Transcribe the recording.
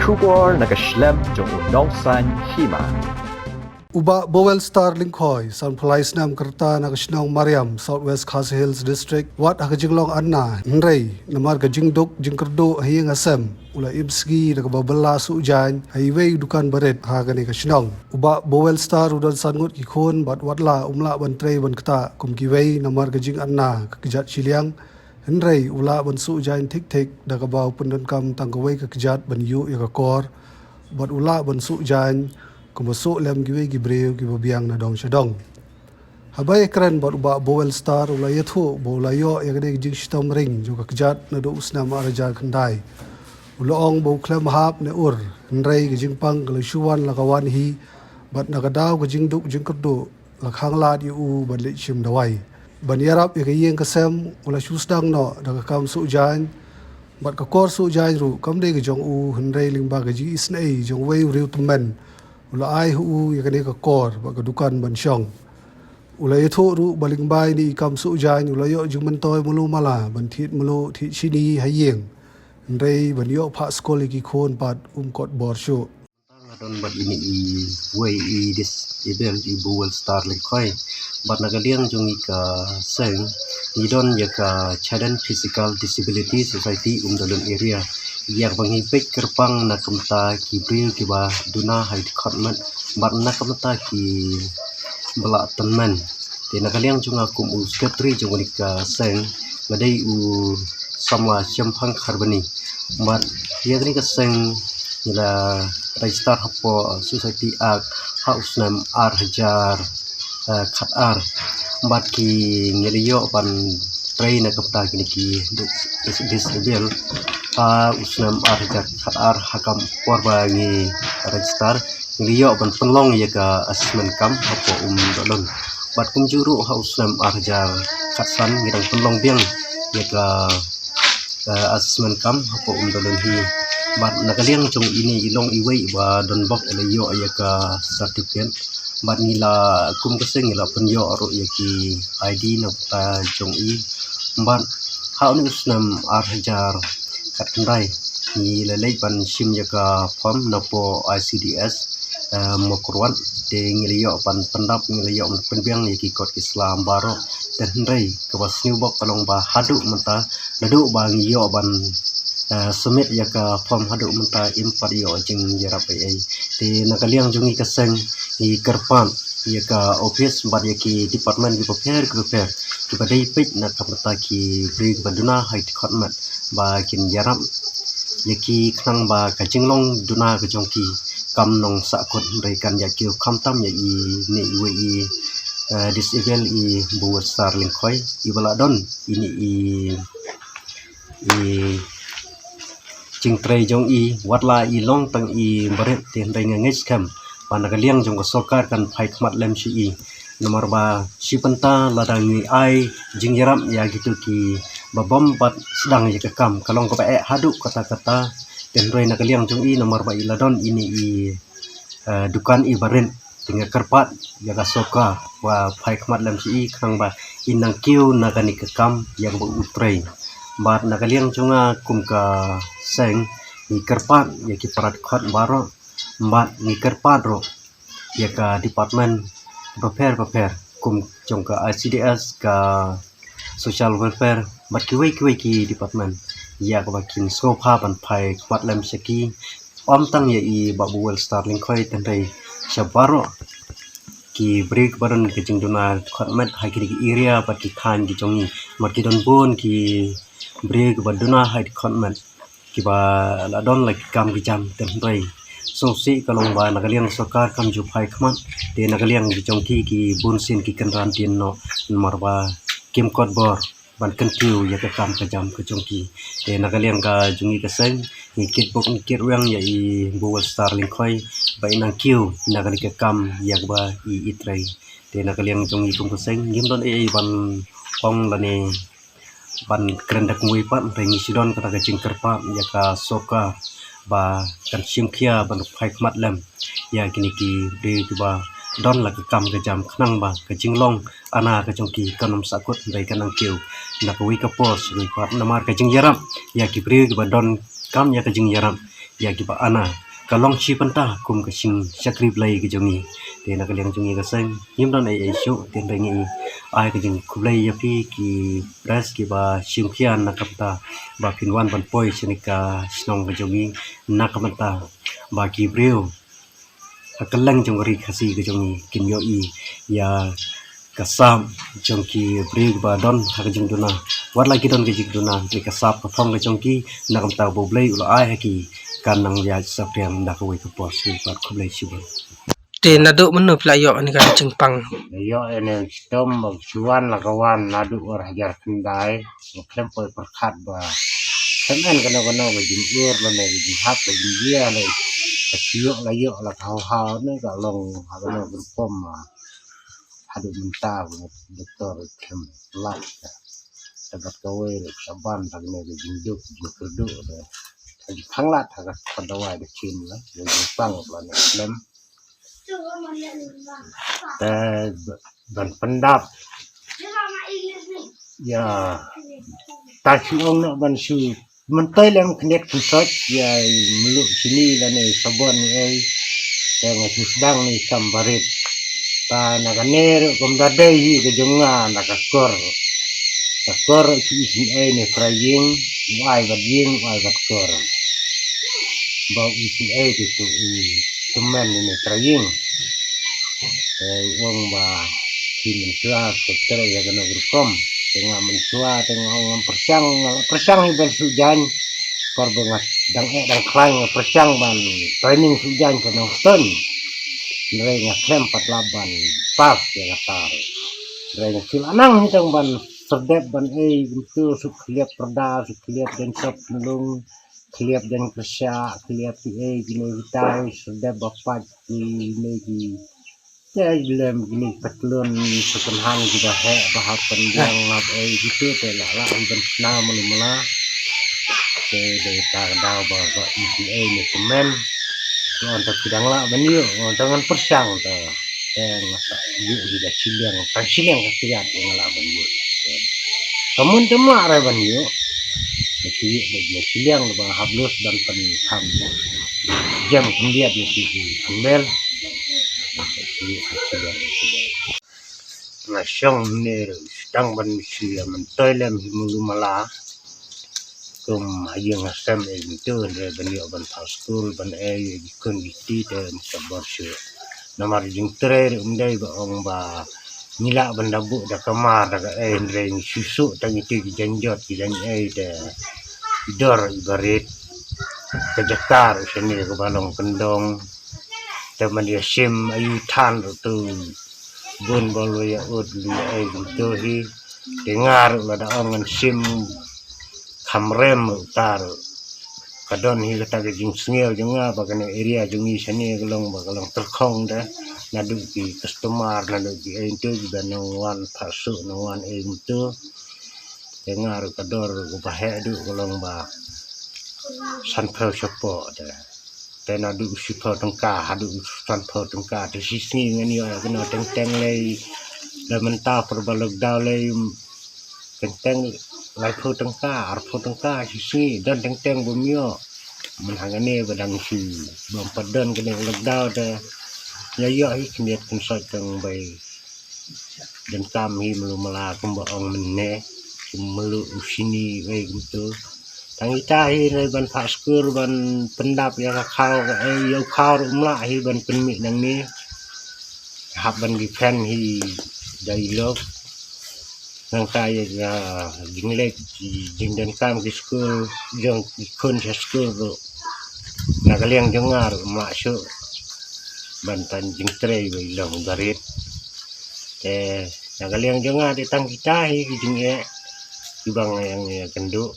Shubor nakaslem jong unongsan hima. Uba Bowel Starling Khoi, San Palais Nam Kerta Nakashnong Mariam, Southwest Khasi Hills District, Wat Hakajinglong Anna, Nrei, Namar Kajingdok, Jingkerdo, Hayang Asem, Ula Ibsgi, Nakababala Sujan, Highway Dukan Baret, Hagani Kashnong. Uba Bowel Star Udan Sangut Kikon, Bat Watla, Umla Bantrei Bankta, Kumkiway, Namar Kajing Anna, Kakijat Chiliang, Nrei, Ula Ban Sujan Tik Tik, Dakabau Pundankam Tangkaway Kakijat Ban Yu Yakakor, Bat Ula Ban Sujan, kumusuk lem giwe gibreu gibabiang na dong syadong. Habay keren buat ubak Bowel Star ulay yathu bolayo yagade jing shitom ring juga kejat na do usna marajar kendai. Uloong bau klem hap ne ur nrei gijing pang galusuan lakawan hi bat nakadaw gijing duk jing kerdo lakhang lat yu ban lichim dawai. Ban yarap yagayeng kasem ulay susdang no dagakam sujan bat kakor sujan ru kamde gijong u nrei lingba gaji isnei jong wei riu temen. Ula ai hu yakane ka kor ba ka dukan ban syong ula yatho ru baling bai ni kam su jan ula yo jing man toy mulu mala ban thit mulu thi chini hayeng ndrei ban yo pha skol ki khon pat kot bor shu Don bat ini way this event Bowel Starling Khoi bat nagaliang jung ka seng idon ya ka Chadan Physical Disability Society dalon area yang menghipik kerpang na kamta ki bril ki ba duna haid khatmat bat na kamta ki bala tanman te nagaliang jung akum u sekretari jung ka seng ngadai u samwa champang kharbani bat ya ni ka seng ila register hapo society act house nam R1000 khat ar bat ki ngeliyo pan train na kapta kini ki disable usnam R1000 khat ar hakam porba ngi register ngeliyo pan penlong ya ka assessment kam hapo dolon bat kum juru house nam R1000 khat san ngidang penlong biang ya ka assessment kam hapo dolon hi bat nakaliang chung ini ilong iway ba don bok elayo ayaka certificate bat nila kum kaseng nila penyo aro yaki ID na ta chung i bat haun usnam R1000 kat kendai ni lelai ban sim yaka form na po ICDS mokurwan de ngiliyo pan pendap ngiliyo penbiang yaki kot Islam baro dan hendai kewas new bok kalong ba haduk menta ladu ba ngiyo ban sumit ya ka form haduk menta impar yo jing jarap ai di nakaliang jungi kaseng di kerpan ya ka office bar ya ki department di prepare ki badai pit na kamta ki bri baduna hait khotmat ba kin jarap ya ki khang ba ka jinglong duna ka jongki kam nong sakot rekan ya ki khamtam ya i ne iwe i disable i Bowel Starling Khoi i bala don ini i jing trai jong i watla i long tang i baret ten dai ngis kam panagaliang jong sokar kan phai khmat lem shi i nomor ba sipenta ladang ni ai jing yaram ya gitu ki babom pat sedang ya kam kalong ko pa haduk kata-kata ten dai nagaliang jong i nomor ba i ladon ini i dukan i baret tinggal kerpat ya ka soka wa phai khmat lem shi i khang ba inang kiu nagani kam yang bu utrai bat nakaliang chunga kumka seng ni kerpat ya ki parat khat baro bat ni kerpat ro ya ka department prepare kum chungka ICDS ka social welfare bat kiwei ki department ya ka bakin sofa ban phai khat lem seki om tang ya i Bowel Starling Khoi tandai shabaro ki break baran ki jingduna khatmat hakiri area bat ki khan ki jongi mat ki don bon ki break baduna haid khotmat kiba ladon like kam bijam tempai so si kalong ba nagaliang sokar kam ju phai khmat de nagaliang bi jongki ki bunsin ki kanran tin no marba kim kot bor ban kantiu ya ka kam ka jam ka jongki de nagaliang ka jungi ka seng ni kit bok ni kit wang ya i Bowel Starling Khoi ba inang kiu nagali ka kam ya ba i itrai de nagaliang jongi kum ka seng ngim don e ban pong lani ban kerendak mui pat rengi sidon kata kacing kerpa ya ka soka ba kan simkia ban phai khmat lem ya kini ki de ba don la ka kam ka jam khnang ba ka jinglong ana ka jongki kanom sakut dai kanang kiu na ka wi ka pos wi pat namar ka jing yaram ya ki pri ba don kam ya ka jing yaram ya giba ana kalong chi panta kum ka sing sakri play ke jongi te na kaliang jongi ka sang yim don ai show te rengi ai ka jing kulai ya pi ki press ki ba sim khian na kapta ba pin wan ban poi chinika snong ka jongi na kamanta ba ki breu akalang jong ri khasi ke jongi kin yo i ya kasam jong ki breu ba don ha ka jing duna wat lagi don ke jing duna ke kasap ka thong ka jong ki na kamta bo blai ulo ai ha ki kan nang ya sapriam da ko ke pos ki pat kulai sibun te na do menu playo ni kan cengpang yo ene stom bang chuan la kawan nadu or hajar kendai klem poi perkhat ba kemen kana kana ba jin ur la ne jin hap la jin dia le kasiyo la hau hau ne ka long ha kana berpom hadu minta doktor kem lat dapat kawe saban tak ne jin duk jin kerdu de khang lat ha ka dawai de chin la jin pang la ne klem dan pendap ya tasyong na ban su mentay lang connect pusat ya meluk sini dan sabon ni dengan susdang ni sambarit ta naganer komdade hi ke jonga nakakor kakor si ni praying wai bat kor bau isi tu teman ini praying uang ba kirim surat ke ya kena berkom tengah mensua tengah orang persang iban sujan korbangat dang klang persang ban training sujan kena ton nilai ngaklem 48 pas ya katar nilai silanang hitang ban serdep ban betul sukliap perda sukliap dan sop nulung kliap dan kerja kliap gini kita serdep bapak di ya dalam gini petlun sekenhang juga bahas penjang gitu telah lah dan nama mula ke data dau bahwa ini komen untuk bidang lah beniu dengan persang tuh masa yuk tidak silang kesiat yang lah beniu kamu cuma ada beniu masih silang bang hablus dan penham jam kemudian di sini kembel nasyong ni sedang manusia mentoilem himulu malah kum ayang asam itu dia bani ban school ban kondisi dan sabar syu nomor jing trer umdai ba ong ba nila ban dabu da kamar da reng susu tang itu janjot kidan de dor ibarit kejakar sini ke balong kendong teman dia sim ayu tan tu bun bolu ya ud li tu hi dengar ada orang sim kamrem utar kadon hi kata ke jing sngel jenga bagane area jungi sani gelong terkong dah nadu ki customer nadu ki itu juga nongwan pasu nongwan itu dengar kador ku bahe du gelong ba sanpel chopo dah tena du sipo tengka hadu sanpel tengka di sini ngani ya kena teng lei da menta perbalog daw lei teng lai pho tengka ar pho tengka sisi dan teng bumio menhangane badang si bom padan kene log daw da ya yo hi kemiet kensot teng bai dan kami melu mala kumbaong menne melu sini wei gitu tangi tahi rai ban paskur ban pendap ya khao yo khao umla hi ban penmi nang ni hab ban di pen hi dai lok nang kaya ya jinglek jing dan kam ki school jong kun sa school ro nagaliang jongar umla syu ban tan jing trei bai long garit nagaliang jongar di tang kita hi jing ibang yang kenduk